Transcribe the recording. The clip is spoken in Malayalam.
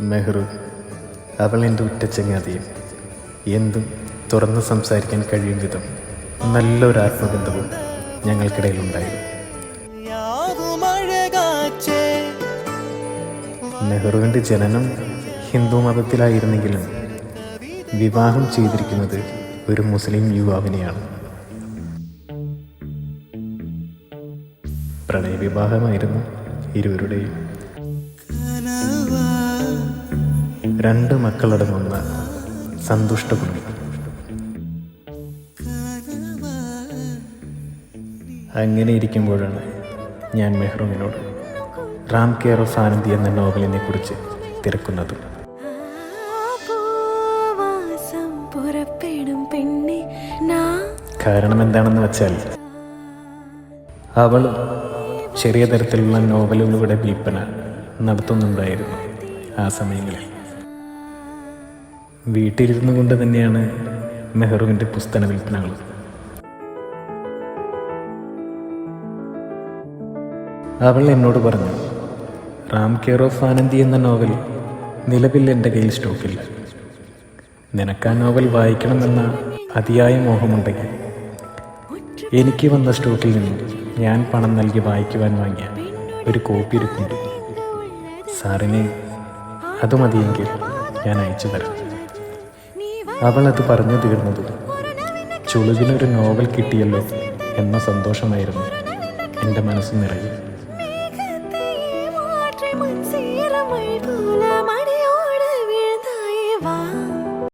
മെഹ്റു, അവൾ എൻ്റെ ഉറ്റ ചങ്ങാതിയും എന്തും തുറന്ന് സംസാരിക്കാൻ കഴിയും വിധം നല്ലൊരു ആത്മബന്ധവും ഞങ്ങൾക്കിടയിലുണ്ടായിരുന്നു. മെഹ്റുവിൻ്റെ ജനനം ഹിന്ദു മതത്തിലായിരുന്നെങ്കിലും വിവാഹം ചെയ്തിരിക്കുന്നത് ഒരു മുസ്ലിം യുവാവിനെയാണ്. പ്രണയവിവാഹമായിരുന്നു ഇരുവരുടെയും. 2 മക്കളടങ്ങുന്ന സന്തുഷ്ട കുടുംബം. അങ്ങനെ ഇരിക്കുമ്പോഴാണ് ഞാൻ മെഹ്റുവിനോട് റാം കെയർ ഓഫ് ആനന്ദി എന്ന നോവലിനെ കുറിച്ച് തിരക്കുന്നത്. കാരണം എന്താണെന്ന് വെച്ചാൽ അവൾ ചെറിയ തരത്തിലുള്ള നോവലുകളുടെ വിൽപ്പന നടത്തുന്നുണ്ടായിരുന്നു. ആ സമയങ്ങളിൽ വീട്ടിലിരുന്നു കൊണ്ട് തന്നെയാണ് മെഹ്റുവിൻ്റെ പുസ്തക വിൽപ്പനകൾ. അവൾ എന്നോട് പറഞ്ഞു, റാം കെയർ ഓഫ് ആനന്ദി എന്ന നോവൽ നിലവിൽ എൻ്റെ കയ്യിൽ സ്റ്റോക്കില്ല. നിനക്ക് ആ നോവൽ വായിക്കണമെന്ന അതിയായ മോഹമുണ്ടെങ്കിൽ എനിക്ക് വന്ന സ്റ്റോക്കിൽ നിന്നും ഞാൻ പണം നൽകി വായിക്കുവാൻ വാങ്ങിയ ഒരു കോപ്പി ഇരിപ്പുണ്ട്. സാറിന് അത് മതിയെങ്കിൽ ഞാൻ അയച്ചു തരാം. അവൾ അത് പറഞ്ഞു തീർന്നതും ചുളുകിനൊരു നോവൽ കിട്ടിയല്ലോ എന്ന സന്തോഷമായിരുന്നു എൻ്റെ മനസ്സ് നിറയെ.